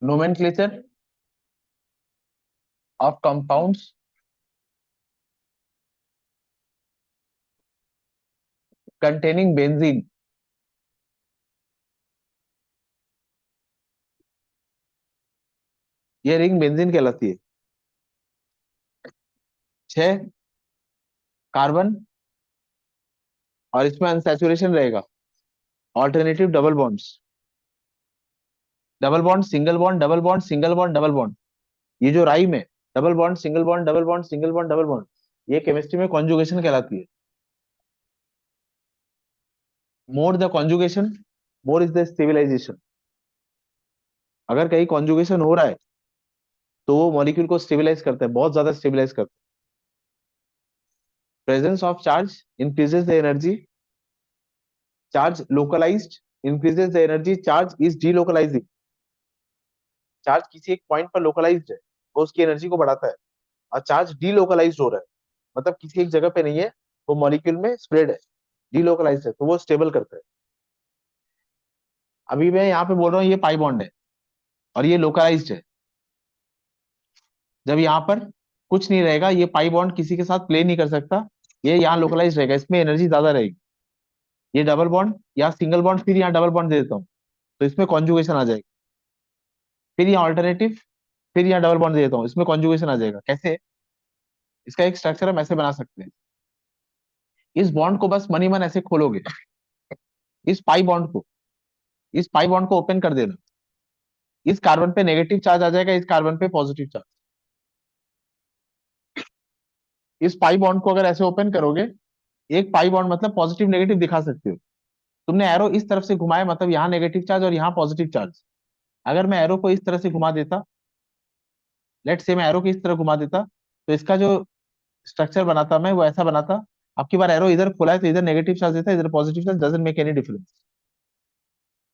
nomenclature of compounds containing benzene. ये ring benzene कहलाती है। 6 कार्बन और इसमें अनसैचुरेशन रहेगा। Alternative double bonds, double bond single bond double bond single bond double bond, ये जो राइम है double bond single bond double bond single bond double bond, ये केमिस्ट्री में कॉन्जुगेशन कहलाती है। More the conjugation more is the stabilization. अगर कहीं conjugation हो रहा है तो वो मॉलिक्यूल को स्टेबलाइज करता है, बहुत ज्यादा स्टेबलाइज करता है। Presence of charge increases the energy, charge localised increases the energy, charge is delocalising. Charge किसी एक पॉइंट पर लोकलाइज्ड है, वो उसकी एनर्जी को बढ़ाता है। और चार्ज डीलोकलाइज्ड हो रहा है, मतलब किसी एक जगह पे नहीं है, वो मॉलिक्यूल में स्प्रेड है, डीलोकलाइज्ड है, तो वो स्टेबल करता है। अभी मैं यहाँ पे बोल रहा हूँ ये पाई बॉन्ड है और ये लोकलाइज्ड है। जब यहाँ पर कुछ नहीं रहेगा, ये पाई बॉन्ड किसी के साथ प्ले नहीं कर सकता, ये यहाँ लोकलाइज रहेगा, इसमें एनर्जी ज्यादा रहेगी। ये डबल बॉन्ड या सिंगल बॉन्ड, फिर यहाँ डबल बॉन्ड दे देता हूँ तो इसमें कॉन्जुगेशन आ जाएगी। फिर यहाँ ऑल्टरनेटिव, फिर यहाँ डबल बॉन्ड दे देता हूँ, इसमें कॉन्जुगेशन आ जाएगा। कैसे? इसका एक स्ट्रक्चर हम ऐसे बना सकते हैं। इस बॉन्ड को बस मनी मन ऐसे खोलोगे, इस पाई बॉन्ड को, इस पाई बॉन्ड को ओपन कर देना, इस कार्बन पे नेगेटिव चार्ज आ जाएगा, इस कार्बन पे पॉजिटिव चार्ज। इस पाई बॉन्ड को अगर ऐसे ओपन करोगे, एक पाई बॉन्ड मतलब पॉजिटिव नेगेटिव दिखा सकते हो। तुमने एरो इस तरफ से घुमाया, मतलब यहाँ नेगेटिव चार्ज और यहाँ पॉजिटिव चार्ज। अगर मैं एरो को इस तरह से घुमा देता, लेट से मैं एरो को इस तरह घुमा देता, तो इसका जो स्ट्रक्चर बनाता मैं वो ऐसा बनाता। अब की बार एरो इधर खोला है तो इधर नेगेटिव चार्ज देता है, इधर positive charge, doesn't make any difference.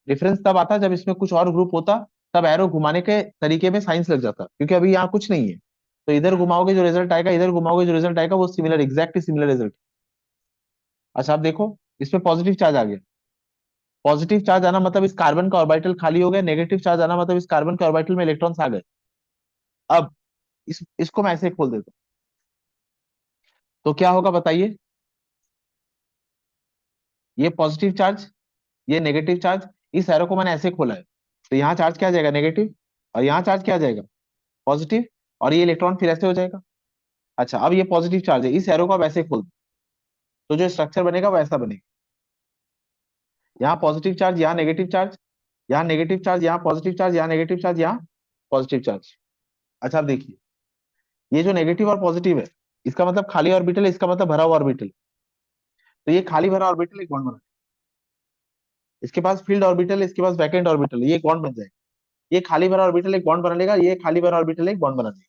Difference तब आता जब इसमें कुछ और ग्रुप होता, तब एरो घुमाने के तरीके में साइंस लग जाता, क्योंकि अभी यहाँ कुछ नहीं है। तो इधर घुमाओगे जो रिजल्ट आएगा, इधर घुमाओगे जो रिजल्ट आएगा, वो सिमिलर, एग्जैक्टली सिमिलर रिजल्ट। अच्छा आप देखो, इसमें पॉजिटिव चार्ज आ गया। पॉजिटिव चार्ज आना मतलब इस कार्बन का ऑर्बिटल खाली हो गया, नेगेटिव चार्ज आना मतलब इस कार्बन के ऑर्बिटल में इलेक्ट्रॉन्स आ गए। अब इसको मैं ऐसे खोल देता हूं तो क्या होगा बताइए? ये पॉजिटिव चार्ज, ये नेगेटिव चार्ज, इस एरो को मैंने ऐसे खोला है, तो यहाँ चार्ज क्या आ जाएगा? नेगेटिव। और यहाँ चार्ज क्या आ जाएगा? पॉजिटिव। और ये इलेक्ट्रॉन फिर ऐसे हो जाएगा। अच्छा अब ये पॉजिटिव चार्ज है, इस एरो को आप ऐसे खोल दो तो जो स्ट्रक्चर बनेगा वो ऐसा बनेगा। यहाँ पॉजिटिव चार्ज, यहाँ नेगेटिव चार्ज, यहाँ नेगेटिव चार्ज, यहाँ पॉजिटिव चार्ज, यहाँ नेगेटिव चार्ज, यहाँ पॉजिटिव चार्ज। अच्छा आप देखिए, ये जो नेगेटिव और पॉजिटिव है, इसका मतलब खाली ऑर्बिटल है, इसका मतलब भरा हुआ ऑर्बिटल। तो ये खाली भरा ऑर्बिटल एक बॉन्ड बना, इसके पास फील्ड ऑर्बिटल है, इसके पास वैकेंट ऑर्बिटल है, ये एक बॉन्ड बन जाएगा। ये खाली भरा ऑर्बिटल एक बॉन्ड बना लेगा, ये खाली भरा ऑर्बिटल एक बॉन्ड बना लेगा।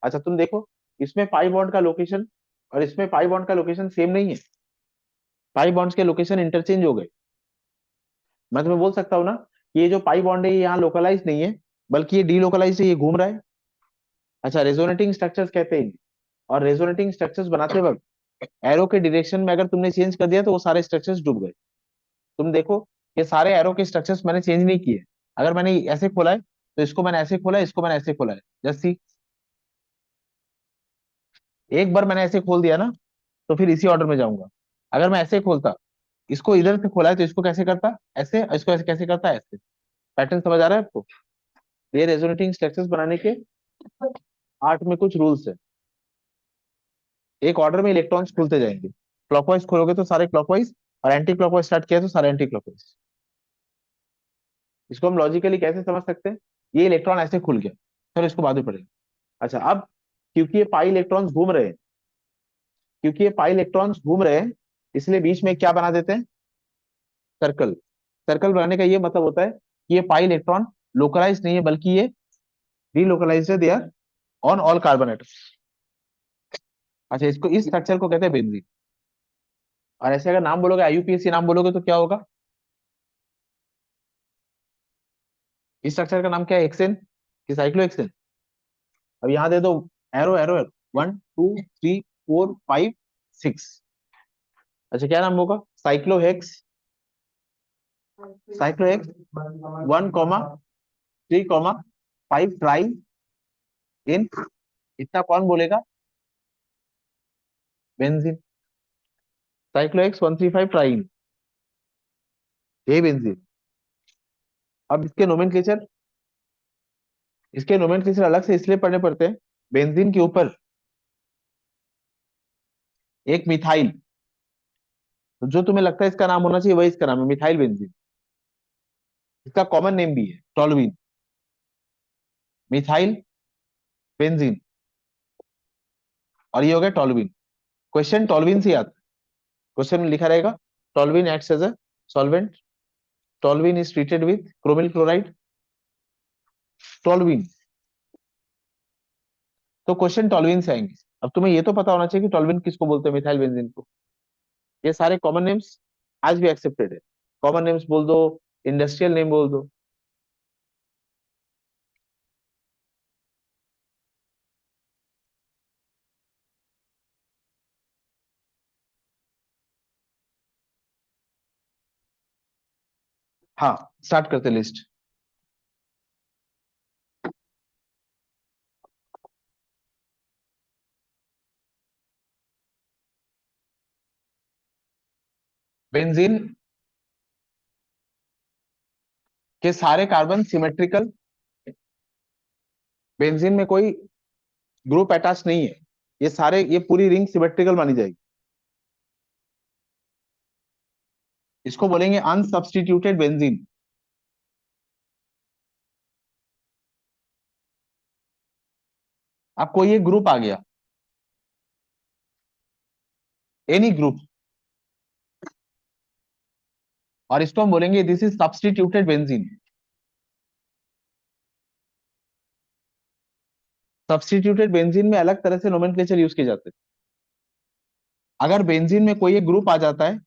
अच्छा तुम देखो, इसमें पाई बॉन्ड का लोकेशन और इसमें पाई बॉन्ड का लोकेशन सेम नहीं है। पाई बॉन्ड्स के लोकेशन इंटरचेंज हो गए। मैं तुम्हें बोल सकता हूँ ना, ये जो पाई बॉन्ड है ये यहाँ लोकलाइज नहीं है, बल्कि ये डीलोकलाइज है, ये घूम रहा है। अच्छा रेजोनेटिंग स्ट्रक्चर्स कहते हैं। और रेजोनेटिंग स्ट्रक्चर्स बनाते वक्त एरो के डायरेक्शन में अगर तुमने चेंज कर दिया तो वो सारे स्ट्रक्चर्स डूब गए। तुम देखो, ये सारे एरो के स्ट्रक्चर्स मैंने चेंज नहीं किए। अगर मैंने ऐसे खोला है तो इसको मैंने ऐसे खोला है, इसको मैंने ऐसे खोला है। जस्ट सी, एक बार मैंने ऐसे खोल दिया ना तो फिर इसी ऑर्डर में जाऊंगा। अगर मैं ऐसे खोलता, इसको इधर से खोला है तो इसको कैसे करता? ऐसे, इसको ऐसे कैसे करता? ऐसे। पैटर्न समझ आ रहा है आपको? ये रेजोनेटिंग स्ट्रक्चर्स बनाने के आर्ट में कुछ रूल्स है। एक ऑर्डर में इलेक्ट्रॉन्स खुलते जाएंगे, क्लॉकवाइज खोलोगे तो सारे क्लॉकवाइज, और एंटी क्लॉकवाइज स्टार्ट किया तो सारे एंटी क्लॉकवाइज। इसको हम लॉजिकली कैसे समझ सकते हैं? ये इलेक्ट्रॉन ऐसे खुल गया, चलो इसको बाद में पढ़ेंगे। अच्छा अब, क्योंकि ये पाई इलेक्ट्रॉन्स घूम रहे हैं, क्योंकि ये पाई इलेक्ट्रॉन्स घूम रहे हैं, इसलिए बीच में क्या बना देते हैं? सर्कल। सर्कल बनाने का ये मतलब होता है कि ये पाई इलेक्ट्रॉन लोकलाइज नहीं है, बल्कि ये डीलोकलाइज्ड है, they are on all carbon atoms. अच्छा इसको, इस स्ट्रक्चर को कहते हैं बेंजीन। और ऐसे अगर नाम बोलोगे, आईयूपीएसी नाम बोलोगे तो क्या होगा? इस स्ट्रक्चर का नाम क्या है? हेक्सेन कि साइक्लोहेक्सेन? अब यहाँ दे दो एरो एरो एरो, 1 2 3 4 5 6। अच्छा क्या नाम होगा? साइक्लोहेक्स, साइक्लोहेक्स 1, 3,5 ट्राई इन, इतना कौन बोलेगा? बेंजीन। साइक्लोहेक्स 135 ट्राई, ये बेंजीन। अब इसके नोमेनक्लेचर अलग से इसलिए पढ़ने पड़ते हैं, बेंजीन के ऊपर एक मिथाइल, तो जो तुम्हें लगता है इसका नाम होना चाहिए वही इसका नाम है, मिथाइल बेंजीन। इसका कॉमन नेम भी है टोल्यूइन, मिथाइल बेंजीन, और ये हो गया टोल्यूइन। क्वेश्चन टोल्यूइन से आता है, क्वेश्चन में लिखा रहेगा toluene acts as a solvent, toluene is treated with chromyl chloride, toluene. तो क्वेश्चन टोल्यूइन से आएंगे। अब तुम्हें ये तो पता होना चाहिए कि टोल्यूइन किसको बोलते हैं, मिथाइल बेंजीन को। ये सारे कॉमन नेम्स आज भी एक्सेप्टेड है, कॉमन नेम्स बोल दो, इंडस्ट्रियल नेम बोल दो। हाँ, स्टार्ट करते लिस्ट। बेंजीन के सारे कार्बन सिमेट्रिकल, बेंजीन में कोई ग्रुप अटैच नहीं है, ये पूरी रिंग सिमेट्रिकल मानी जाएगी। इसको बोलेंगे अनसब्स्टिट्यूटेड बेंजीन। अब कोई एक ग्रुप आ गया, एनी ग्रुप, और इसको हम बोलेंगे this is substituted benzene. Substituted benzene में अलग तरह से नोमेनक्लेचर यूज किए जाते हैं। अगर बेंजीन में कोई एक ग्रुप आ जाता है,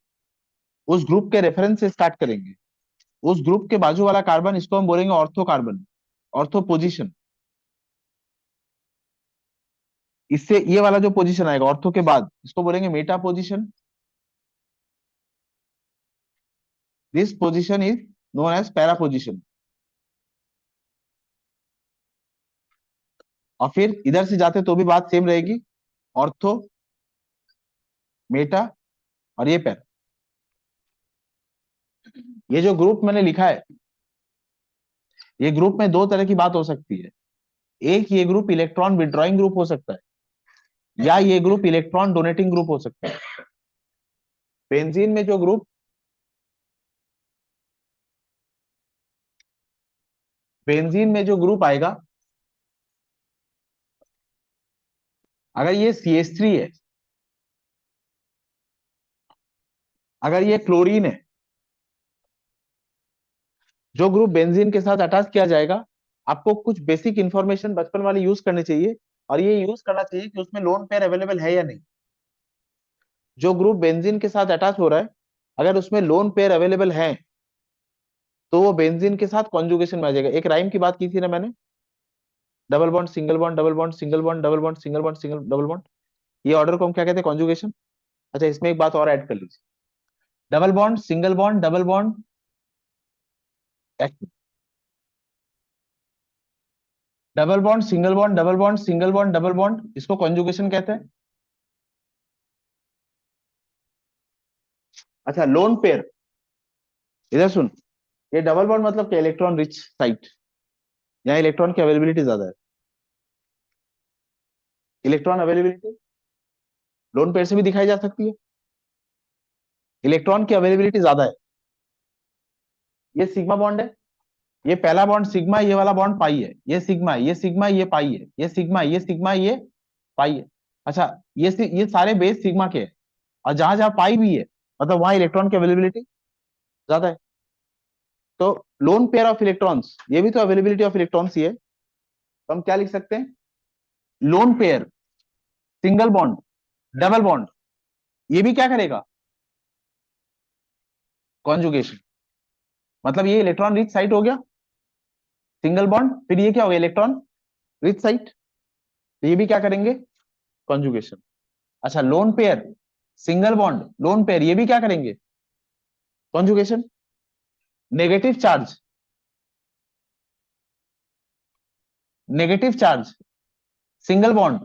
उस ग्रुप के रेफरेंस से स्टार्ट करेंगे, उस ग्रुप के बाजू वाला कार्बन, इसको हम बोलेंगे ऑर्थो कार्बन, ऑर्थो पोजीशन। इससे ये वाला जो पोजीशन आएगा ऑर्थो के बाद, इसको बोलेंगे meta position. This position is known as para position. और फिर इधर से जाते तो भी बात सेम रहेगी, ऑर्थो, मेटा, और ये पैरा। ये जो ग्रुप मैंने लिखा है, ये ग्रुप में दो तरह की बात हो सकती है। एक, ये ग्रुप इलेक्ट्रॉन विड्रॉइंग ग्रुप हो सकता है, या ये ग्रुप इलेक्ट्रॉन डोनेटिंग ग्रुप हो सकता है। बेंजीन में जो ग्रुप बेंजीन में जो ग्रुप आएगा, अगर ये CH3 है, अगर ये क्लोरीन है, जो ग्रुप बेंजीन के साथ अटैच किया जाएगा, आपको कुछ बेसिक इंफॉर्मेशन बचपन वाली यूज करनी चाहिए, और ये यूज करना चाहिए कि उसमें लोन पेयर अवेलेबल है या नहीं। जो ग्रुप बेंजीन के साथ अटैच हो रहा है, अगर उसमें लोन पेयर अवेलेबल है, तो वो बेंजीन के साथ कॉन्जुगेशन में आ जाएगा। एक राइम की बात की थी ना मैंने, double bond single bond double bond single bond double bond single bond single double bond, ये ऑर्डर को हम क्या कहते हैं, कॉन्जुगेशन। अच्छा, इसमें एक बात और ऐड कर लीजिए, double bond single bond double bond, double bond single bond double bond single bond double bond, इसको कॉन्जुगेशन कहते हैं। अच्छा, लोन पेयर, इधर सुन, ये डबल बॉन्ड मतलब क्या, इलेक्ट्रॉन रिच साइट, यहाँ इलेक्ट्रॉन की अवेलेबिलिटी ज्यादा है। इलेक्ट्रॉन अवेलेबिलिटी लोन पेयर से भी दिखाई जा सकती है, इलेक्ट्रॉन की अवेलेबिलिटी ज्यादा है। ये सिग्मा बॉन्ड है, ये पहला बॉन्ड सिग्मा, ये वाला बॉन्ड पाई है, ये सिग्मा, ये सिग्मा, ये पाई है, ये सिग्मा, ये सिग्मा, ये पाई है। अच्छा, ये सारे बेस सिग्मा के हैं, और जहां जहां पाई भी है, मतलब वहां इलेक्ट्रॉन की अवेलेबिलिटी ज्यादा है। तो लोन पेयर ऑफ इलेक्ट्रॉन्स, ये भी तो अवेलेबिलिटी ऑफ इलेक्ट्रॉन्स ही है, तो हम क्या लिख सकते हैं, loan pair, single bond, double bond, ये भी क्या करेगा, कॉन्जुगेशन। मतलब ये इलेक्ट्रॉन रिच साइट हो गया, सिंगल बॉन्ड, फिर ये क्या हो गया, इलेक्ट्रॉन रिच साइट, तो ये भी क्या करेंगे, कॉन्जुगेशन। अच्छा, lone pair, single bond, lone pair, ये भी क्या करेंगे, conjugation. Negative charge, negative charge, single bond,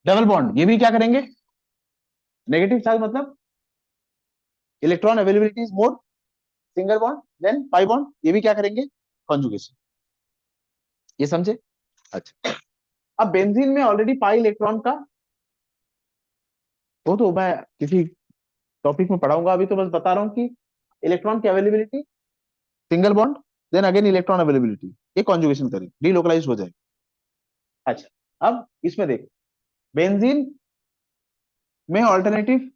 double bond, ये भी क्या करेंगे? नेगेटिव चार्ज मतलब electron availability is more, single bond then pi bond, ये भी क्या करेंगे? कॉन्जुगेशन। ये समझे? अच्छा, अब बेंजीन में ऑलरेडी पाई इलेक्ट्रॉन का, वो तो मैं किसी टॉपिक में पढ़ाऊंगा, अभी तो बस बता रहा हूं कि इलेक्ट्रॉन की availability, single bond, then again electron availability, ये कॉन्जुगेशन करें, डीलोकलाइज हो जाएगा। अच्छा, अब इसमें देखो, बेंजीन में alternative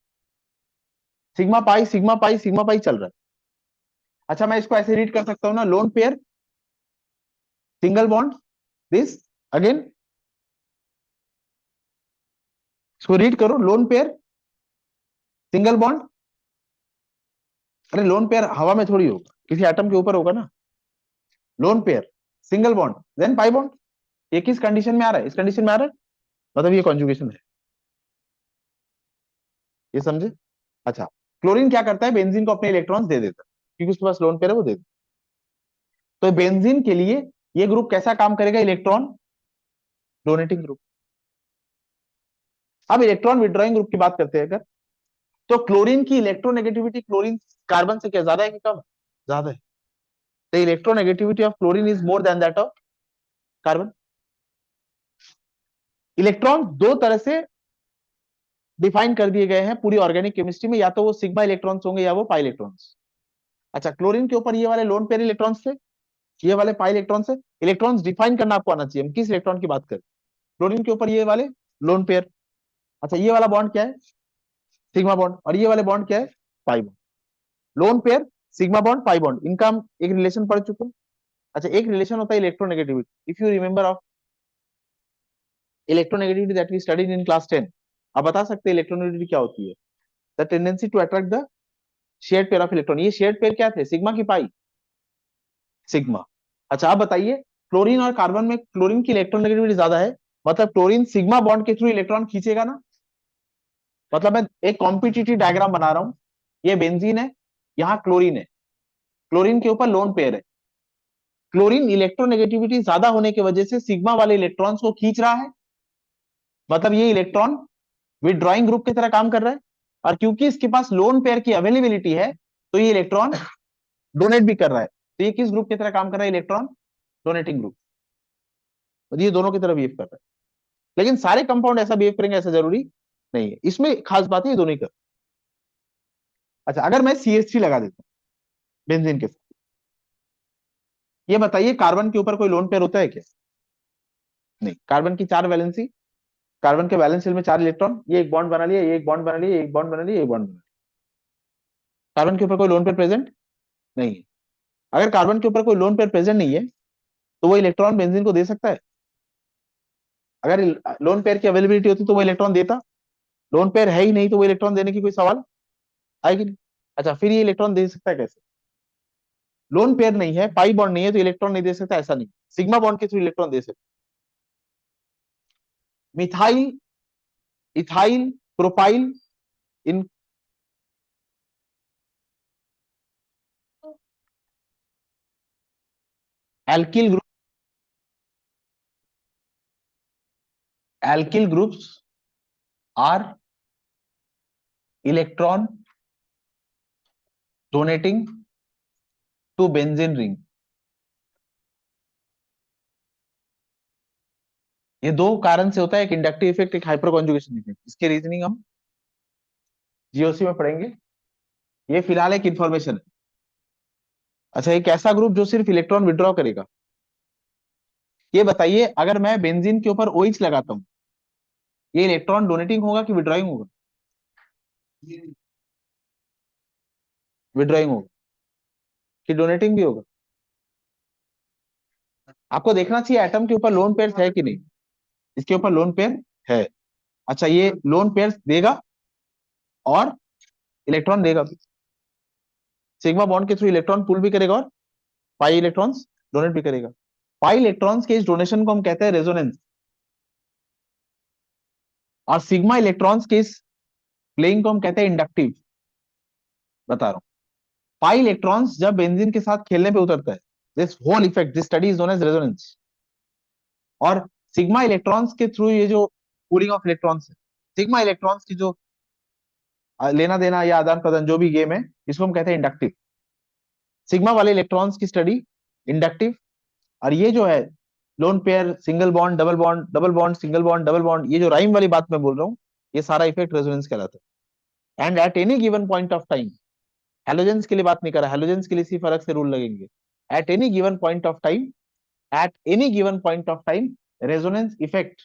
sigma pi sigma pi sigma pi चल रहा है। अच्छा, मैं इसको ऐसे रीड कर सकता हूं ना, lone pair, single bond, this again, इसको रीड करो, लोन पेयर, सिंगल बॉन्ड। अरे लोन पेयर हवा में थोड़ी होगा, किसी एटम के ऊपर होगा ना। Lone pair, single bond, then pi bond, ये किस कंडीशन में आ रहा है? इस कंडीशन में आ रहा है, मतलब ये कॉन्जुगेशन है। ये समझे? अच्छा, क्लोरीन क्या करता है? बेंजीन को अपने इलेक्ट्रॉन्स दे देता है, क्योंकि उसके पास लोन पेयर है, वो दे देता है। तो बेंजीन के लिए ये ग्रुप कैसा काम करेगा? Electron donating group. अब इलेक्ट्रॉन विड्रॉइंग ग्रुप की बात करते हैं अगर, तो क्लोरीन की इलेक्ट्रोनेगेटिविटी क्लोरीन कार्बन से क्या ज्यादा है कि कम है? ज्यादा है। The electronegativity of chlorine is more than that of carbon. Electron दो तरह से डिफाइन कर दिए गए हैं पूरी ऑर्गेनिक केमिस्ट्री में, या तो वो सिग्मा इलेक्ट्रॉन्स होंगे या वो पाई इलेक्ट्रॉन्स। अच्छा, क्लोरीन के ऊपर ये वाले लोन पेयर इलेक्ट्रॉन्स थे, ये वाले पाई इलेक्ट्रॉन से। इलेक्ट्रॉन्स डिफाइन करना आपको आना चाहिए, हम किस इलेक्ट्रॉन की बात करें? क्लोरीन के ऊपर ये वाले लोन पेयर। अच्छा, ये वाला बॉन्ड क्या है? Sigma bond. और ये वाले बॉन्ड क्या है? Pi bond. Lone pair, sigma bond, pi bond, इनका हम एक रिलेशन पढ़ चुके हैं। अच्छा, एक रिलेशन होता है electronegativity, if you remember of electronegativity that we studied in class 10। आप बता सकते हैं इलेक्ट्रोनेगेटिविटी क्या होती है? The tendency to attract the shared pair of electron. ये शेयर्ड पेयर क्या थे? सिग्मा की पाई? सिग्मा। अच्छा, आप बताइए, क्लोरीन और कार्बन में क्लोरीन की इलेक्ट्रोनेगेटिविटी ज्यादा है, मतलब क्लोरीन सिग्मा बॉन्ड के थ्रू इलेक्ट्रॉन खींचेगा ना। मतलब मैं एक कॉम्पिटिटिव डायग्राम बना रहा हूं, ये बेंजीन है, यहाँ क्लोरीन है, क्लोरीन के ऊपर लोन पेयर है। क्लोरीन इलेक्ट्रोनेगेटिविटी ज्यादा होने की वजह से सिग्मा वाले इलेक्ट्रॉन्स को खींच रहा है, मतलब ये इलेक्ट्रॉन विड्रॉइंग ग्रुप की तरह काम कर रहा है। और क्योंकि इसके पास लोन पेयर की अवेलेबिलिटी है, तो ये इलेक्ट्रॉन डोनेट भी कर रहा है। तो ये किस ग्रुप की तरह काम कर रहा है? Electron donating group. तो ये दोनों की तरह बिहेव कर रहा है। लेकिन सारे कंपाउंड ऐसा बिहेव करेंगे ऐसा जरूरी नहीं है, इसमें खास बात है ये दोनों ही कर। अच्छा, अगर मैं CH3 लगा देता हूं बेंजीन के साथ, ये बताइए कार्बन के ऊपर कोई लोन पेयर होता है क्या? नहीं। कार्बन की चार वैलेंसी, कार्बन के वैलेंस शेल में चार इलेक्ट्रॉन, ये एक बॉन्ड बना लिया, ये एक बॉन्ड बना लिया, एक बॉन्ड बना लिया, एक बॉन्ड बना लिया। कार्बन के ऊपर कोई लोन पेयर प्रेजेंट नहीं है। अगर कार्बन के ऊपर कोई लोन पेयर प्रेजेंट नहीं है, तो वो इलेक्ट्रॉन बेंजीन को दे सकता है? अगर लोन पेयर की अवेलेबिलिटी होती तो वो इलेक्ट्रॉन देता। लोन पेयर है ही नहीं, तो वो इलेक्ट्रॉन देने की कोई सवाल आएगी नहीं। अच्छा, फिर ये इलेक्ट्रॉन दे सकता है कैसे? लोन पेयर नहीं है, पाई बॉन्ड नहीं है, तो इलेक्ट्रॉन नहीं दे सकता, ऐसा नहीं। सिग्मा बॉन्ड के थ्रू इलेक्ट्रॉन दे सकता। मिथाइल, इथाइल, प्रोपाइल, इन alkyl group, alkyl groups are electron donating to benzene ring. ये दो कारण से होता है, एक इंडक्टिव इफेक्ट, एक हाइपर कॉन्जुगेशन इफेक्ट। इसके रीजनिंग हम जीओसी में पढ़ेंगे, ये फिलहाल एक इंफॉर्मेशन है। अच्छा, एक ऐसा ग्रुप जो सिर्फ इलेक्ट्रॉन विड्रॉ करेगा, ये बताइए, अगर मैं बेंजीन के ऊपर OH लगाता हूं, ये इलेक्ट्रॉन डोनेटिंग होगा कि विड्रॉइंग होगा? विड्रॉइंग होगा कि डोनेटिंग भी होगा? आपको देखना चाहिए एटम के ऊपर लोन पेयर है कि नहीं। इसके ऊपर लोन पेयर है। अच्छा, ये लोन पेयर देगा और इलेक्ट्रॉन देगा भी। सिग्मा बॉन्ड के थ्रू इलेक्ट्रॉन पुल भी करेगा और पाई इलेक्ट्रॉन्स डोनेट भी करेगा। पाई इलेक्ट्रॉन्स के इस डोनेशन को हम कहते हैं रेजोनेंस, और सिग्मा इलेक्ट्रॉन्स के इस प्लेइंग को हम कहते हैं इंडक्टिव। बता रहा हूं, पाई इलेक्ट्रॉन्स जब बेंजीन के साथ खेलने पे उतरता है, this whole effect, this study is known as resonance. और सिग्मा इलेक्ट्रॉन्स के थ्रू ये जो कूलिंग ऑफ इलेक्ट्रॉन्स है, सिग्मा इलेक्ट्रॉन्स की जो लेना देना या आदान प्रदान जो भी गेम है, इसको हम कहते हैं इंडक्टिव। सिग्मा वाले इलेक्ट्रॉन्स की स्टडी इंडक्टिव। और ये जो है loan pair, single bond, double bond, double bond, single bond, double bond, ये जो राइम वाली बात मैं बोल रहा हूँ, ये सारा इफेक्ट रेजोनेंस कहलाता है। And at any given point of time, halogens के लिए बात नहीं कर रहा, हेलोजेंस के लिए इसी फर्क से रूल लगेंगे। At any given point of time, at any given point of time, resonance effect,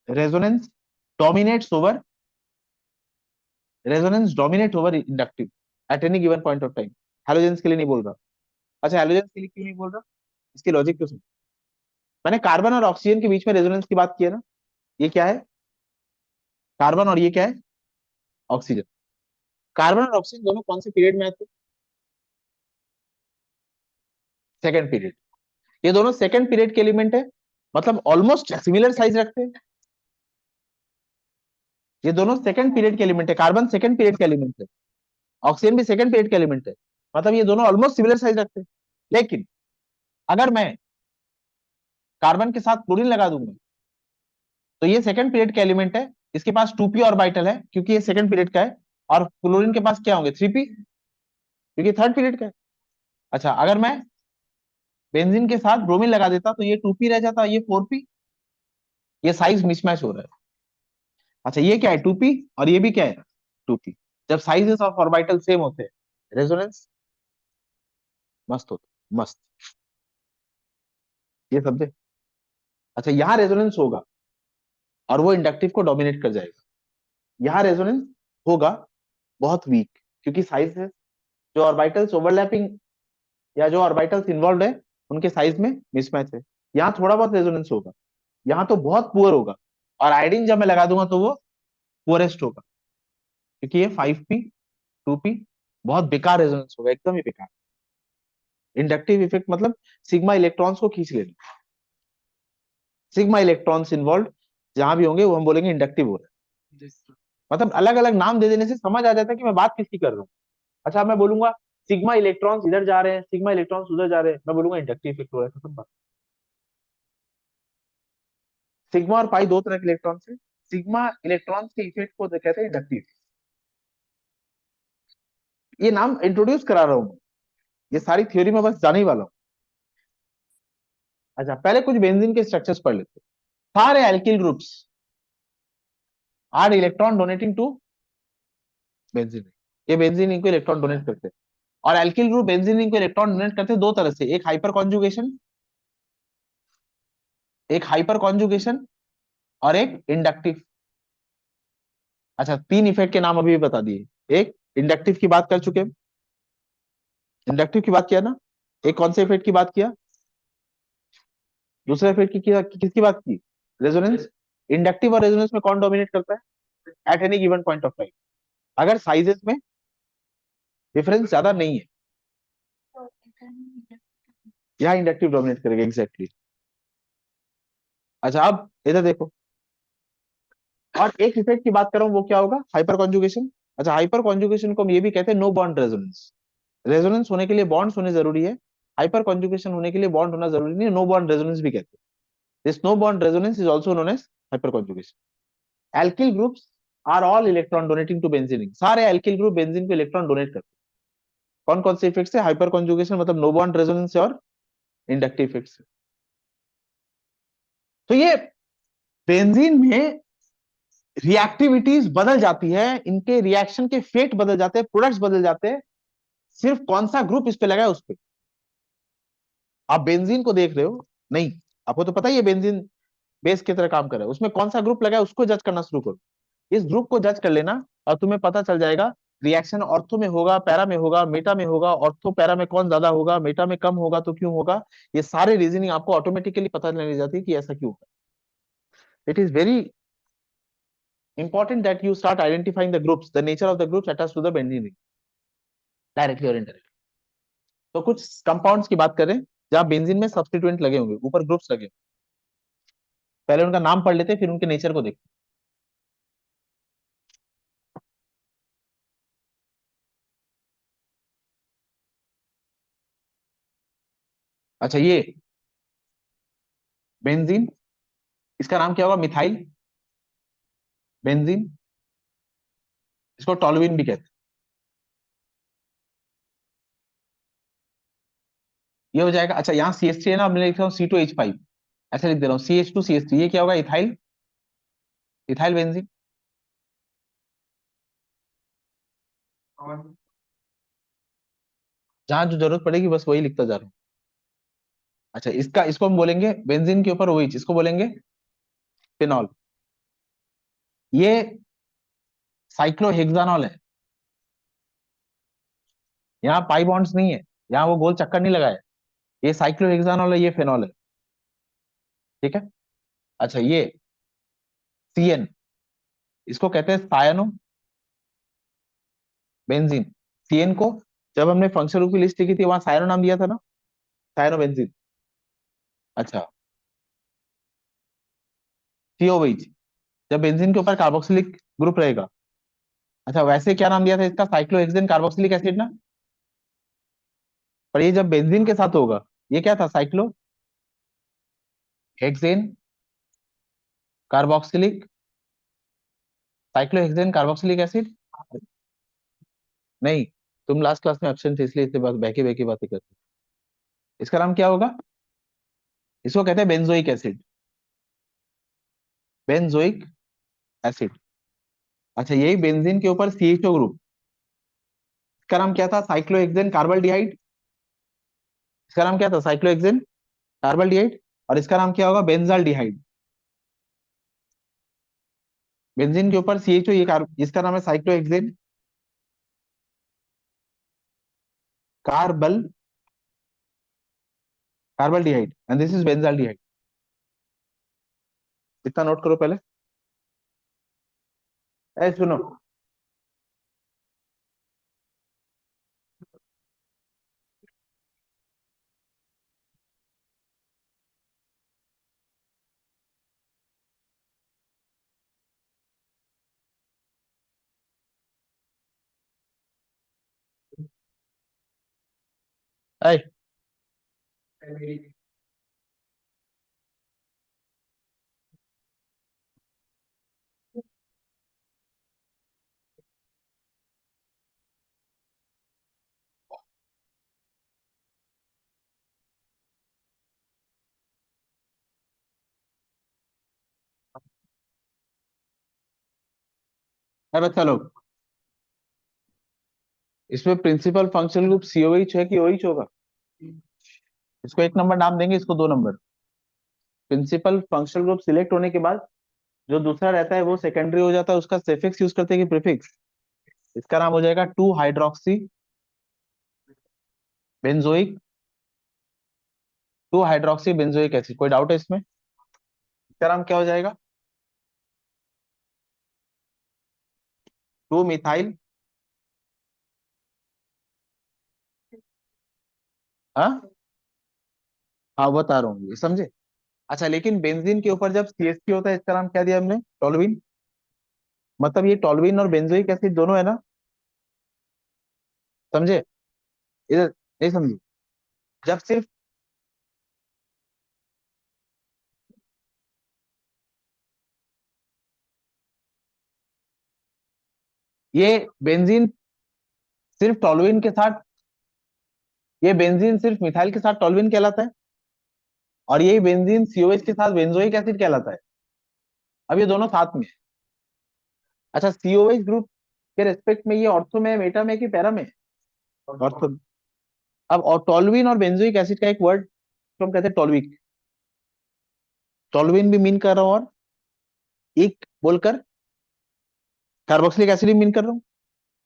resonance dominates over, resonance dominate over inductive at any given point of time. Halogens के लिए नहीं बोल रहा। अच्छा, हेलोजेंस के लिए क्यों नहीं बोल रहा, इसकी लॉजिक तो सुन। मैंने कार्बन और ऑक्सीजन के बीच में रेजोनेंस की बात की है ना, ये क्या है, कार्बन और ये क्या है, ऑक्सीजन। कार्बन और ऑक्सीजन दोनों कौन से पीरियड में आते हैं, सेकंड पीरियड। ये दोनों सेकंड पीरियड के एलिमेंट है, मतलब ऑलमोस्ट सिमिलर साइज रखते हैं। ये दोनों सेकंड पीरियड के एलिमेंट है, कार्बन सेकंड पीरियड का एलिमेंट है, ऑक्सीजन भी सेकंड पीरियड का एलिमेंट है, मतलब ये दोनों ऑलमोस्ट सिमिलर साइज रखते हैं। लेकिन अगर मैं कार्बन के साथ क्लोरीन लगा दूंगा, तो ये सेकंड पीरियड का एलिमेंट है, इसके पास 2p ऑर्बिटल है क्योंकि ये सेकंड पीरियड का है, और क्लोरीन के पास क्या होंगे, 3p, क्योंकि थर्ड पीरियड का है। अच्छा, अगर मैं बेंजीन के साथ ब्रोमीन लगा देता तो ये 2p रह जाता, ये 4p, ये साइज मिसमैच हो रहा है। अच्छा, ये क्या है, 2p, और ये भी क्या है, 2p। जब साइजेस ऑफ ऑर्बिटल सेम होते हैं, रेजोनेंस मस्त होता, मस्त, ये समझे। अच्छा, यहाँ रेजोनेंस होगा और वो इंडक्टिव को डोमिनेट कर जाएगा। यहाँ रेजोनेंस होगा बहुत वीक, क्योंकि साइज है, जो ऑर्बिटल्स ओवरलैपिंग या जो ऑर्बिटल्स इन्वॉल्व है उनके साइज में मिसमैच है। यहाँ थोड़ा बहुत रेजोनेंस होगा, यहाँ तो बहुत पुअर होगा। और आयोडीन जब मैं लगा दूंगा तो वो पुअरेस्ट होगा, क्योंकि ये 5p 2p, बहुत बेकार रेजोनेंस होगा, एकदम ही बेकार। इंडक्टिव इफेक्ट मतलब सिग्मा इलेक्ट्रॉन्स को खींच लेना, सिग्मा इलेक्ट्रॉन्स इन्वॉल्व जहां भी होंगे वो हम बोलेंगे इंडक्टिव हो रहा है। मतलब अलग अलग नाम दे देने से समझ आ जाता है कि मैं बात किसकी कर रहा हूँ। अच्छा, मैं बोलूंगा सिग्मा इलेक्ट्रॉन्स इधर जा रहे हैं, सिग्मा इलेक्ट्रॉन्स उधर जा रहे हैं, मैं बोलूंगा इंडक्टिव इफेक्ट हो रहा है, खत्म बात। सिग्मा और पाई दो तरह के इलेक्ट्रॉन्स है, सिग्मा इलेक्ट्रॉन्स के इफेक्ट को कहते हैं इंडक्टिव। ये नाम इंट्रोड्यूस करा रहा हूँ, ये सारी थ्योरी में बस जाने ही वाला हूँ। अच्छा, पहले कुछ बेंजीन के स्ट्रक्चर्स पढ़ लेते हैं। सारे alkyl groups are electron donating to benzene, ये बेंजीन इनको इलेक्ट्रॉन डोनेट करते हैं। और एल्किल ग्रुप बेंजीन इनको इलेक्ट्रॉन डोनेट करते हैं दो तरह से, एक हाइपर कॉन्जुगेशन, एक हाइपर कॉन्जुगेशन, और एक इंडक्टिव। अच्छा, तीन इफेक्ट के नाम अभी भी बता दिए। एक इंडक्टिव की बात कर चुके, इंडक्टिव की बात किया ना। एक कौन से इफेक्ट की बात किया, दूसरे इफेक्ट किसकी बात की, रेजोनेंस। इंडक्टिव और रेजोनेंस में कौन डोमिनेट करता है at any given point of time, अगर साइजेस में डिफरेंस ज्यादा नहीं है, यहाँ इंडक्टिव डोमिनेट करेगा, एग्जैक्टली exactly। अच्छा, अब इधर देखो, और एक इफेक्ट की बात कर रहा हूँ, वो क्या होगा, हाइपर कॉन्जुगेशन। अच्छा, हाइपर कॉन्जुगेशन को हम ये भी कहते हैं नो बॉन्ड रेजोनेंस। रेजोनेंस होने के लिए बॉन्ड्स होने जरूरी है, हाइपर कॉन्जुगेशन होने के लिए बॉन्ड होना जरूरी नहीं है, नो बॉन्ड रेजोनेंस भी कहते हैं। This no bond resonance is also known as hyper conjugation. Alkyl groups are all electron donating to benzene, सारे एल्किल ग्रुप बेंजीन को इलेक्ट्रॉन डोनेट करते हैं। कौन कौन से इफेक्ट से, हाइपर कॉन्जुगेशन मतलब नो बॉन्ड रेजोनेंस से, और इंडक्टिव इफेक्ट से। तो ये बेंजीन में रिएक्टिविटीज बदल जाती है, इनके रिएक्शन के फेट बदल जाते हैं, प्रोडक्ट्स बदल जाते हैं, सिर्फ कौन सा ग्रुप इस पे लगा है उस पे। आप बेंजीन को देख रहे हो, नहीं, आपको तो पता ही है बेंजीन बेस की तरह काम कर रहा है, उसमें कौन सा ग्रुप लगा है उसको जज करना शुरू करो। इस ग्रुप को जज कर लेना और तुम्हें पता चल जाएगा रिएक्शन ऑर्थो में होगा, पैरा में होगा, मेटा में होगा, ऑर्थो पैरा में कौन ज्यादा होगा, मेटा में कम होगा तो क्यों होगा। ये सारे रीजनिंग आपको ऑटोमेटिकली पता चलने लग जाती है कि ऐसा क्यों होगा। It is very important that you start identifying the groups, the nature of the groups attached to the benzene ring, directly or indirectly। तो कुछ कंपाउंड्स की बात करें जहां बेंजीन में सब्स्टिट्यूएंट लगे होंगे, ऊपर ग्रुप्स लगे, पहले उनका नाम पढ़ लेते हैं फिर उनके नेचर को देखते अच्छा ये बेंजीन, इसका नाम क्या होगा, मिथाइल बेंजीन, इसको टॉलुइन भी कहते हैं। ये हो जाएगा। अच्छा यहाँ CH3 है ना, मैं लिख रहा हूँ C2H5, ऐसे लिख दे रहा हूँ CH2CH3, ये क्या होगा, इथाइल, इथाइल बेंजीन। जहां जो जरूरत पड़ेगी बस वही लिखता जा रहा हूँ। अच्छा इसका, इसको हम बोलेंगे बेंजीन के ऊपर वही चीज, इसको बोलेंगे फिनॉल। ये साइक्लोहेक्सानॉल है, यहाँ पाई बॉन्ड्स नहीं है, यहाँ वो गोल चक्कर नहीं लगा है, ये साइक्लोहेक्सानॉल है, ये फेनॉल है। ठीक है। अच्छा ये CN, इसको कहते हैं सायनो बेंजीन। CN को जब हमने फंक्शनल ग्रुप की लिस्ट लिखी थी वहां सायनो नाम दिया था ना, सायनो बेंजीन। अच्छा COOH, जब बेंजीन के ऊपर कार्बोक्सिलिक ग्रुप रहेगा। अच्छा वैसे क्या नाम दिया था इसका, साइक्लोहेक्सेन कार्बोक्सिलिक एसिड ना। पर ये जब बेंजीन के साथ होगा, ये क्या था, cyclo hexane carboxylic, cyclohexane carboxylic acid. नहीं, तुम लास्ट क्लास में एब्सेंट थे इसलिए इससे बस बहकी बहकी बातें करते। इसका नाम क्या होगा, इसको कहते हैं बेंजोइक एसिड, बेंजोइक एसिड। अच्छा यही बेंजीन के ऊपर CHO ग्रुप, इसका नाम क्या था, साइक्लोहेक्सेन कार्बल्डिहाइड। इसका नाम क्या था, साइक्लोहेक्सेन कार्बल्डिहाइड। और इसका नाम क्या होगा, बेंजाल्डिहाइड। बेंजीन के ऊपर CHO, ये इसका नाम है साइक्लोहेक्सेन कार्बल carbaldehyde and this is benzaldehyde. इतना नोट करो पहले। ए सुनो, ए ए बच्चा लोग, इसमें प्रिंसिपल फंक्शनल ग्रुप COH है कि OH होगा। इसको 1 नंबर नाम देंगे, इसको 2 number. Principal functional group select होने के बाद जो दूसरा रहता है वो सेकेंडरी हो जाता है, उसका सेफिक्स यूज करते हैं कि प्रीफिक्स। इसका नाम हो जाएगा 2 hydroxy benzoic, 2 hydroxy benzoic acid. कोई डाउट है इसमें, इसका नाम क्या हो जाएगा, 2 मिथाइल, हाँ हाँ बता रहा हूँ, ये समझे। अच्छा लेकिन बेंजीन के ऊपर जब CH3 होता है, इसका नाम क्या दिया हमने, टोलुइन। मतलब ये टोलुइन और बेंजोइक एसिड दोनों है ना, समझे। इधर नहीं समझे, जब सिर्फ ये बेंजीन सिर्फ टोलुइन के साथ, ये बेंजीन सिर्फ मिथाइल के साथ टोलुइन कहलाता है, और यही बेंजीन COH के साथ बेंजोइक एसिड कहलाता है। अब ये दोनों साथ में है। अच्छा COH ग्रुप के रेस्पेक्ट में ये ऑर्थो में है, मेटा में है कि पैरा में है? ऑर्थो। अब और टोलुइन और बेंजोइक एसिड का एक वर्ड हम कहते हैं टोलविक। टोलुइन भी मीन कर रहा हूँ और एक बोलकर कार्बोक्सिलिक एसिड भी मीन कर रहा हूँ।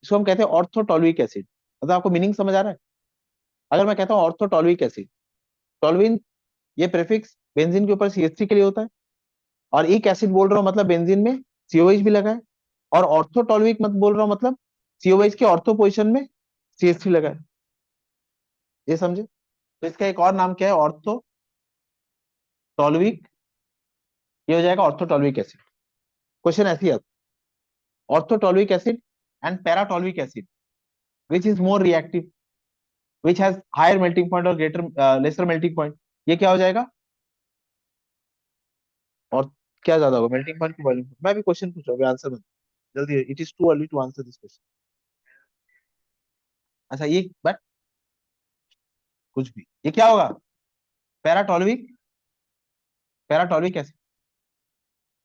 इसको हम कहते हैं ऑर्थोटोलुइक एसिड। मतलब आपको मीनिंग समझ आ रहा है। अगर मैं कहता हूँ ऑर्थोटोलुइक एसिड, टोलुइन ये प्रीफिक्स बेंजीन के ऊपर CH3 के लिए होता है, और एक एसिड बोल रहा हूँ मतलब बेंजीन में COH भी लगा है, और ऑर्थोटोलुइक मत बोल रहा हूँ मतलब COH के ऑर्थो पोजिशन में CH3 लगा है। ये समझे। तो इसका एक और नाम क्या है, ऑर्थोटोलुइक। ये हो जाएगा ऑर्थोटोलुइक एसिड। क्वेश्चन ऐसे ही आता है, orthotoluic acid and paratoluic acid which is more reactive. Which has higher melting point और ग्रेटर लेसर मेल्टिंग पॉइंट, ये क्या हो जाएगा? और क्या ज्यादा होगा, मेल्टिंग पॉइंट की बॉइलिंग? मैं भी क्वेश्चन पूछ रहा हूँ, आंसर मत जल्दी, it is too early to answer this question. अच्छा ये बट कुछ भी, ये क्या होगा? पैराटोल्विक, पैराटोल्विक एसिड,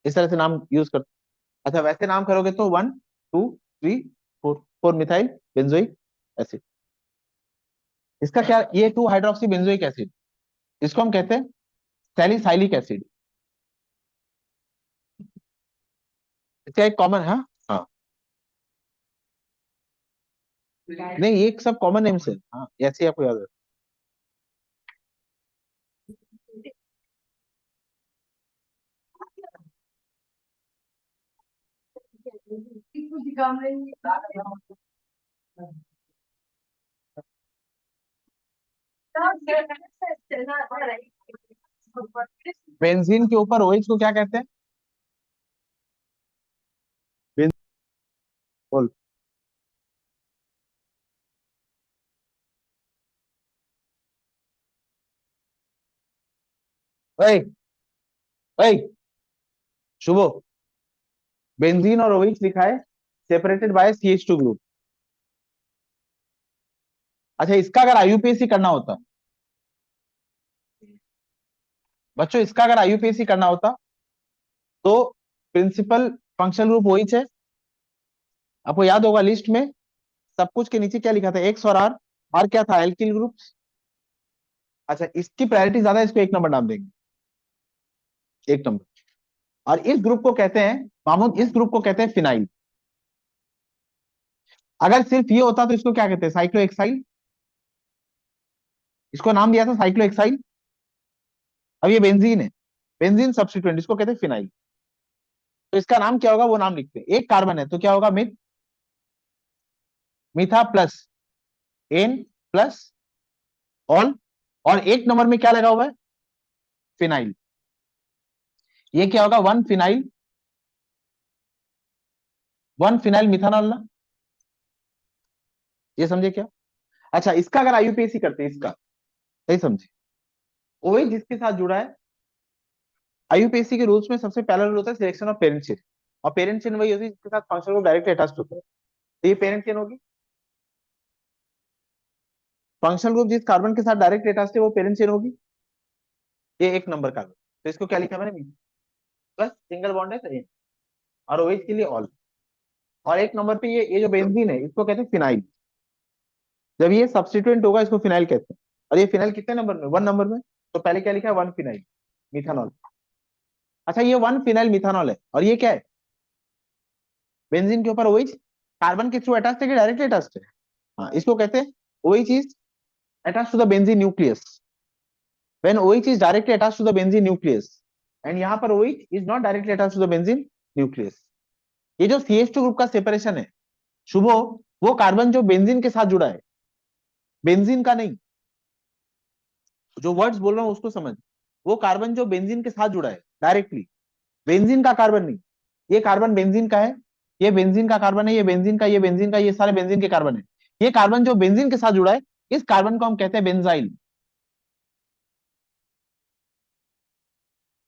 इस तरह से नाम यूज कर। अच्छा वैसे नाम करोगे तो 1 2 3 4, 4 मिथाइल बेंजोइक एसिड। इसका क्या, ये 2 हाइड्रोक्सी बेंजोइक एसिड, इसको हम कहते हैं सैलिसाइलिक एसिड। इसका एक कॉमन है, हाँ नहीं ये सब कॉमन नेम्स है, हाँ ऐसे ही आपको याद है। बेंजीन के ऊपर ओएच को क्या कहते हैं? बेंजोल। ओए ओए शुभो, बेंजीन और ओएच लिखा है सेपरेटेड बाय CH2 ग्रुप। अच्छा इसका अगर आईयूपीएसी करना होता, बच्चों इसका अगर आईयूपीएसी करना होता तो प्रिंसिपल फंक्शनल ग्रुप ओएच है, आपको याद होगा लिस्ट में सब कुछ के नीचे क्या लिखा था, एक्स और आर। आर क्या था, एल्किल ग्रुप। अच्छा इसकी प्रायोरिटी ज्यादा है, इसको 1 नंबर नाम देंगे, 1 नंबर। और इस ग्रुप को कहते हैं मामूद, इस ग्रुप को कहते हैं फिनाइल। अगर सिर्फ ये होता तो इसको क्या कहते हैं, साइक्लोएक्साइल। इसको नाम दिया था साइक्लोएक्साइल। अब ये बेंजीन है, बेंजीन सब्स्टिट्यूएंट, इसको कहते हैं फिनाइल। तो इसका नाम क्या होगा वो नाम लिखते हैं, एक कार्बन है तो क्या होगा, मिथ, मिथा प्लस एन प्लस ऑल, और 1 नंबर में क्या लगा हुआ है, फिनाइल। ये क्या होगा, 1 फिनाइल, 1 फिनाइल मिथानॉल ना, ये समझे क्या? अच्छा इसका अगर आईयूपीएसी करते हैं, इसका सही समझे, ओएच जिसके साथ जुड़ा है, आईयूपीएसी के रूल्स में सबसे पहला रूल होता है सिलेक्शन ऑफ पेरेंट चेन। और पेरेंट चेन वही होती है जिसके साथ फंक्शन ग्रुप डायरेक्टली अटैच्ड होता है, तो ये पेरेंट चेन होगी। फंक्शनल ग्रुप जिस कार्बन के साथ डायरेक्ट अटैच्ड है वो पेरेंट चेन होगी। ये 1 नंबर कार्बन, तो इसको क्या लिखा मैंने, प्लस सिंगल बॉन्ड है सही, और ओएच के लिए ऑल। और 1 नंबर पे ये जो बेंजीन है इसको कहते हैं फिनाइल। जब ये सब्स्टिट्यूएंट होगा इसको फिनाइल कहते हैं। और ये फिनाइल कितने नंबर में, 1 नंबर में, तो पहले क्या लिखा है, 1 फिनाइल मिथानॉल। अच्छा ये 1 फिनाइल मिथानॉल है, और ये क्या है, बेंजीन के ऊपर ओएच, कार्बन के थ्रू अटैच्ड है कि डायरेक्टली अटैच्ड है? हाँ इसको कहते हैं OH is attached to the benzene nucleus, when OH is directly attached to the benzene nucleus, and यहाँ पर OH is not directly attached to the benzene nucleus। ये जो CH2 ग्रुप का सेपरेशन है शुभो, वो कार्बन जो बेंजीन के साथ जुड़ा है, बेंजीन का नहीं, जो वर्ड्स बोल रहा हूँ उसको समझ। वो कार्बन जो बेंजीन के साथ जुड़ा है डायरेक्टली, बेंजीन का कार्बन नहीं, ये कार्बन बेंजीन का है, ये बेंजीन का कार्बन है, ये बेंजीन का, ये बेंजीन का, ये सारे बेंजीन के कार्बन है। ये कार्बन जो बेंजीन के साथ जुड़ा है, इस कार्बन को हम कहते हैं बेंजाइल।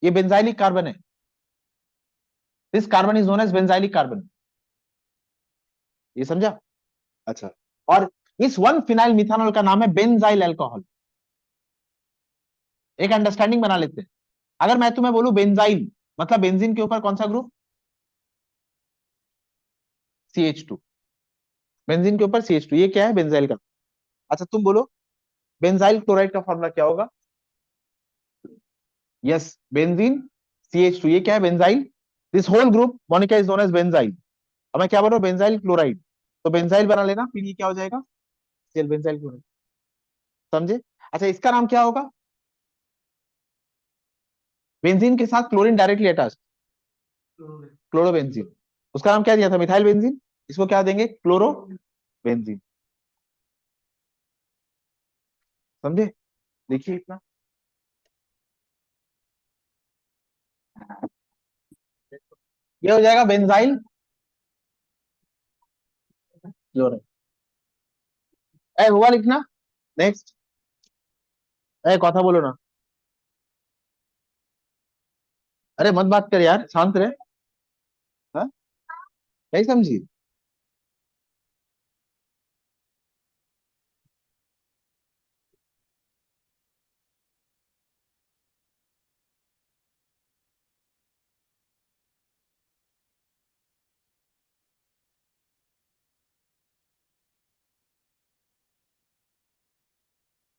ये बेंजाइलिक कार्बन है, this carbon is known as benzylic carbon. ये समझा? अच्छा, और इस 1 फिनाइल मिथानॉल का नाम है बेंजाइल अल्कोहल। एक अंडरस्टैंडिंग बना लेते हैं, अगर मैं तुम्हें बोलूं बेंजाइल मतलब बेंजीन के ऊपर कौन सा ग्रुप, CH2। बेंजीन के ऊपर CH2, ये क्या है, बेंजाइल का। अच्छा तुम बोलो बेंजाइल क्लोराइड का फॉर्मूला क्या होगा? यस, बेंजीन CH2, ये क्या है, benzyl. This whole group Monica is known as benzyl. अब मैं क्या बोल रहा हूँ, बेंजाइल क्लोराइड, तो बेंजाइल बना लेना, फिर ये क्या हो जाएगा, चल बेंजाइल क्लोराइड। समझे? अच्छा इसका नाम क्या होगा, बेंजीन के साथ क्लोरीन डायरेक्टली अटैच, क्लोरोबेंजीन। उसका नाम क्या दिया था, मिथाइल बेंजीन, इसको क्या देंगे, क्लोरो बेंजीन। समझे? देखिए इतना, ये हो जाएगा बेंजाइल क्लोराइड। ए हुआ लिखना, नेक्स्ट। ए কথা बोलो ना। अरे मत बात कर यार, शांत रहे। हाँ, नहीं समझी।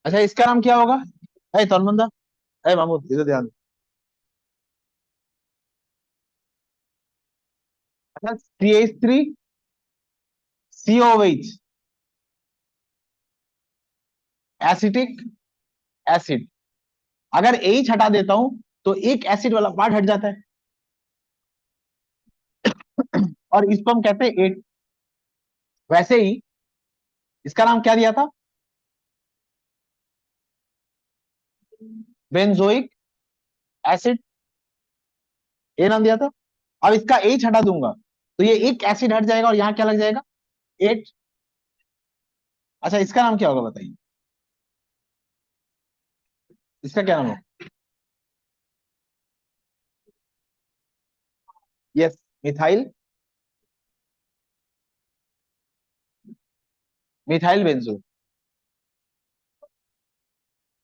अच्छा, इसका नाम क्या होगा? ए तन्मंदा, ए महमूद, इधर ध्यान दो। अच्छा, CH3 COH, एसिटिक एसिड। अगर एच हटा देता हूं तो एक एसिड वाला पार्ट हट जाता है, और इसको हम कहते हैं एट। वैसे ही इसका नाम क्या दिया था? बेंजोइक एसिड, ये नाम दिया था। अब इसका एच हटा दूंगा तो ये एक एसिड हट जाएगा, और यहाँ क्या लग जाएगा? एट। अच्छा, इसका नाम क्या होगा बताइए? इसका क्या नाम होगा? Yes, methyl, methyl benzo.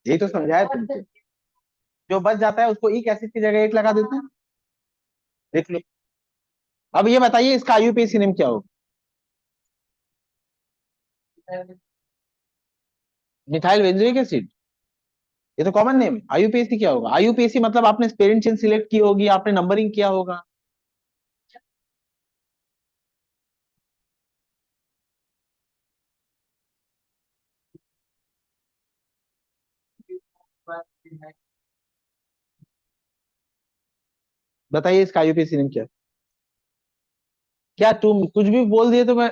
यही तो समझाया तुमको। जो बच जाता है उसको एक एसिड की जगह एक लगा देते हैं। देख लो। अब ये बताइए इसका आईयूपीएसी नेम क्या होगा? Methyl benzoic acid. ये तो कॉमन नेम है। आईयूपीएसी क्या होगा? आईयूपीएसी मतलब आपने पेरेंट चेन सिलेक्ट की होगी, आपने नंबरिंग किया होगा। बताइए इसका आईयूपीएसी नेम क्या है? क्या तुम कुछ भी बोल दिए तो मैं।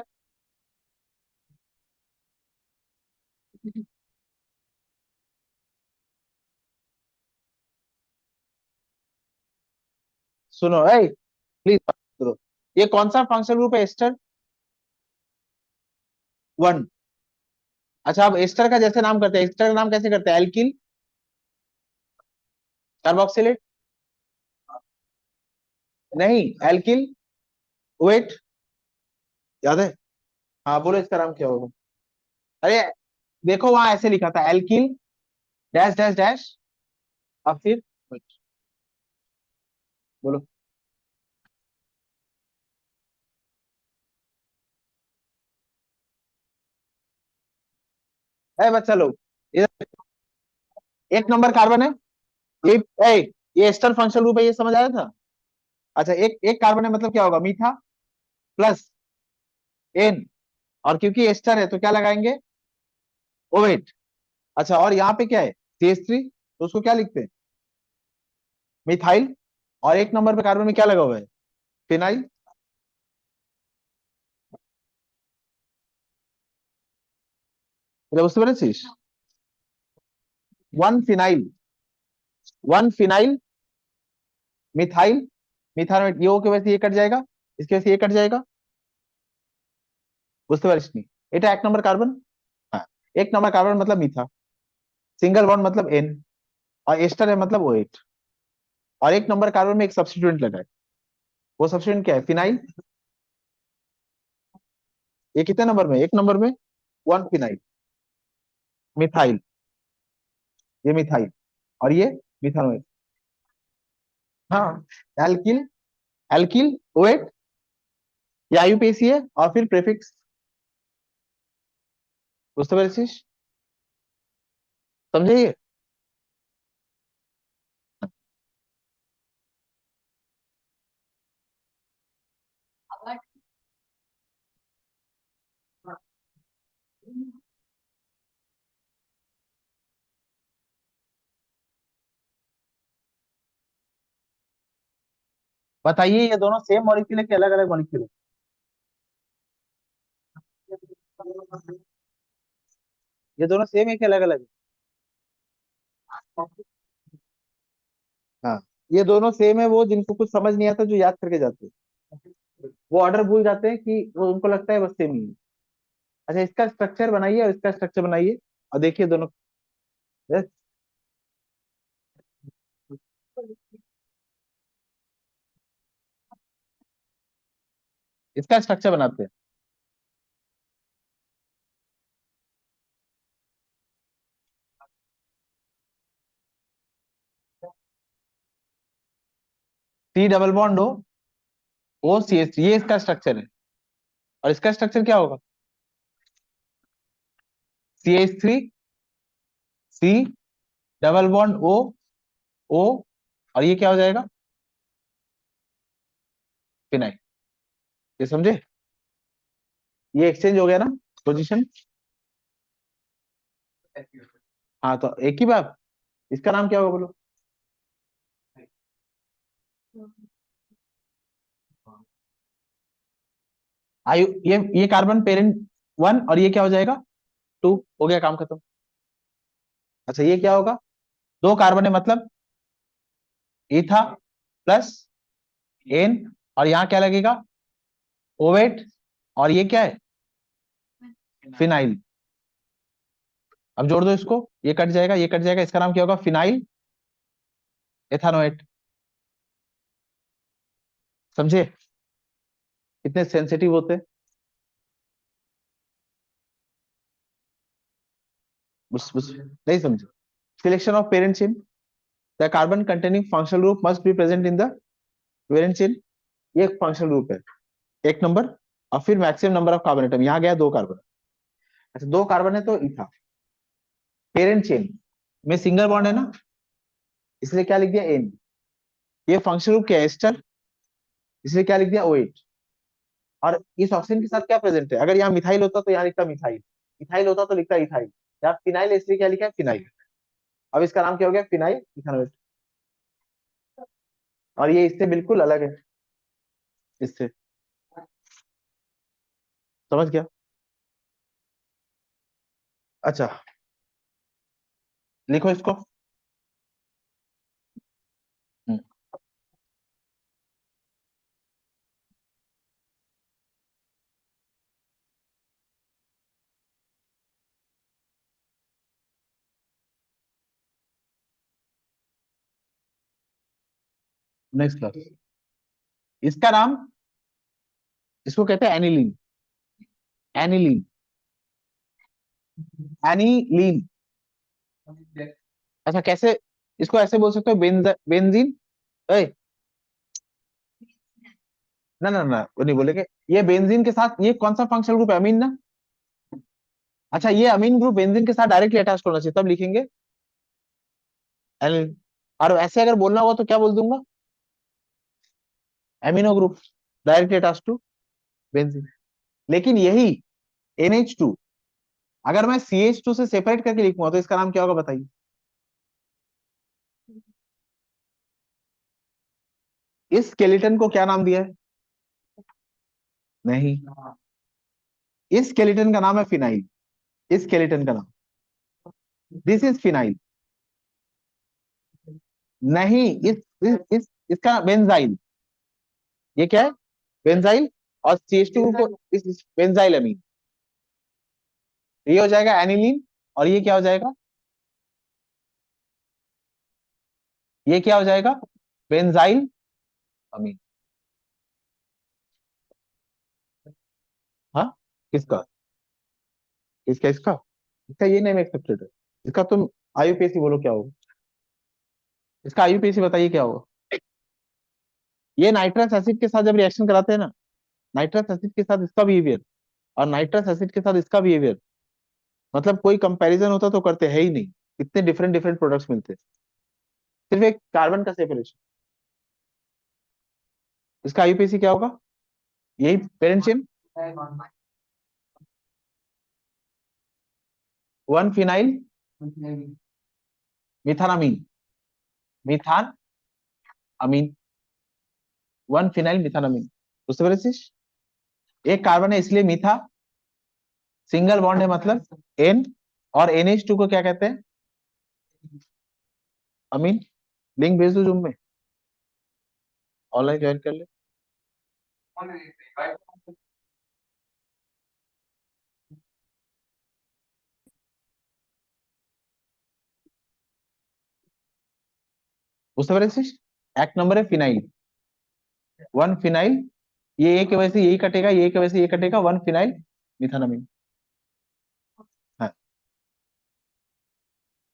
सुनो, ए प्लीज करो। ये कौन सा फंक्शनल ग्रुप है, एस्टर? वन। अच्छा, अब एस्टर का जैसे नाम करते हैं, एस्टर का नाम कैसे करते हैं? Alkyl, carboxylate. नहीं, एल्किल, वेट, याद है? हाँ बोलो, इसका नाम क्या होगा? अरे देखो, वहां ऐसे लिखा था, एल्किल डैश डैश डैश, और फिर wait, बोलो। ए बच्चा लोग, इधर एक नंबर कार्बन है। ये ए, ये एस्टर फंक्शनल ग्रुप है, ये समझ आया था? अच्छा, एक एक कार्बन है मतलब क्या होगा? मीठा प्लस एन, और क्योंकि एस्टर है तो क्या लगाएंगे? ओवेट। अच्छा, और यहाँ पे क्या है? CH3, तो उसको क्या लिखते हैं? मिथाइल। और एक नंबर पे कार्बन में क्या लगा हुआ है? फिनाइल। এটা বুঝতে পেরেছিস? One phenyl, one phenyl methyl, methyl ये की वजह से ये कट जाएगा, इसकी वजह से ये कट जाएगा। বুঝতে পারিসনি? এটা এক নম্বর কার্বন। हाँ, एक नंबर कार्बन मतलब मीठा, सिंगल बॉन्ड मतलब एन, और एस्टर है मतलब OH। और एक नंबर कार्बन में एक सब्स्टिट्यूएंट लगा है। वो सब्स्टिट्यूएंट क्या है? फिनाइल। ये कितने नंबर में? एक नंबर में। वन फिनाइल, मिथाइल, ये मिथाइल, और ये मिथानोइल। हाँ, एल्किल, एल्किल ओएट, ये आईयूपीएसी है, और फिर प्रीफिक्स। বুঝতে পেরেছিস? समझे ये? बताइए, ये दोनों सेम मॉलिक्यूल है कि अलग अलग मॉलिक्यूल है? ये दोनों सेम है कि अलग अलग है? हाँ, ये दोनों सेम है, वो जिनको कुछ समझ नहीं आता जो याद करके जाते हैं, वो ऑर्डर भूल जाते हैं कि वो उनको लगता है बस सेम ही है। अच्छा, इसका स्ट्रक्चर बनाइए और इसका स्ट्रक्चर बनाइए, और देखिए दोनों। yes, इसका स्ट्रक्चर बनाते हैं। C double bond O C H, ये इसका स्ट्रक्चर है। और इसका स्ट्रक्चर क्या होगा? CH3 सी डबल बॉन्ड ओ, और ये क्या हो जाएगा? फिनाइल। ये समझे? ये एक्सचेंज हो गया ना पोजीशन। हाँ तो एक ही बात, इसका नाम क्या होगा बोलो? आयु, ये कार्बन पेरेंट वन, और ये क्या हो जाएगा? टू। हो गया, काम खत्म। अच्छा ये क्या होगा? दो कार्बन है मतलब इथा प्लस एन, और यहाँ क्या लगेगा? ओवेट। और ये क्या है? फिनाइल। अब जोड़ दो इसको, ये कट जाएगा, ये कट जाएगा, इसका नाम क्या होगा? फिनाइल एथानोएट। समझे कितने सेंसिटिव होते हैं? बस नहीं समझे? Selection of parent chain, the carbon containing functional group must be present in the parent chain. ये एक फंक्शनल ग्रुप है, एक नंबर। और फिर maximum number of carbon atom, यहाँ गया दो कार्बन। अच्छा दो कार्बन है तो इथा। पेरेंट चेन में सिंगल बॉन्ड है ना, इसलिए क्या लिख दिया? एन। ये फंक्शनल ग्रुप क्या है? एस्टर, इसलिए क्या लिख दिया? OH। और इस ऑक्सीजन के साथ क्या प्रेजेंट है? अगर यहाँ मिथाइल होता तो यहाँ लिखता मिथाइल, इथाइल होता तो लिखता इथाइल। यहाँ फिनाइल है, इसलिए क्या लिखा है? फिनाइल। अब इसका नाम क्या हो गया? फिनाइल इथानोएट। और ये इससे बिल्कुल अलग है, इससे। समझ गया? अच्छा लिखो इसको। Next class. इसका नाम, इसको कहते हैं एनिलीन। Aniline, aniline. अच्छा कैसे? इसको ऐसे बोल सकते हो, बेंजीन। ए, ना ना ना, वो नहीं बोलेंगे। ये बेंजीन के साथ ये कौन सा फंक्शनल ग्रुप है? अमीन ना। अच्छा ये अमीन ग्रुप बेंजीन के साथ डायरेक्टली अटैच होना चाहिए, तब लिखेंगे एनिलीन। और ऐसे अगर बोलना होगा तो क्या बोल दूंगा? Amino group directly attach to benzene. लेकिन यही NH2 अगर मैं CH2 से सेपरेट करके लिखूंगा तो इसका नाम क्या होगा बताइए? इस स्केलेटन को क्या नाम दिया है? नहीं, इस स्केलेटन का नाम है फिनाइल। इस स्केलेटन का नाम, दिस इज फिनाइल। नहीं, इसका बेंजाइल। ये क्या है? बेंजाइल। और CH2 को इस बेंजाइल अमीन। ये हो जाएगा एनिलीन। और ये क्या हो जाएगा? ये क्या हो जाएगा? बेंजाइल अमीन। हाँ, किसका? इसका इसका इसका ये नेम एक्सेप्टेड है। इसका तुम IUPAC बोलो क्या होगा? इसका IUPAC बताइए क्या होगा? ये नाइट्रस एसिड के साथ जब रिएक्शन कराते हैं ना, नाइट्रस एसिड के साथ इसका बिहेवियर और नाइट्रस एसिड के साथ इसका बिहेवियर, मतलब कोई कंपैरिजन होता तो करते है ही नहीं। इतने डिफरेंट डिफरेंट प्रोडक्ट्स मिलते हैं, सिर्फ एक कार्बन का सेपरेशन। इसका IUPAC क्या होगा? यही parent chain. One phenyl मिथानामीन, Mithan अमीन। वन फिनाइल मिथानामीन, बुझते পেরেছিস? एक कार्बन है इसलिए मीथा, सिंगल बॉन्ड है मतलब एन। और NH2 को क्या कहते हैं? अमीन। लिंक भेज दो जूम में, ऑनलाइन ज्वाइन कर ले। बुझते पारे एक्ट नंबर है फिनाइल, वन फिनाइल, ये ए की वजह से यही कटेगा, ये की वजह से ये कटेगा, वन फिनाइल मिथानमीन।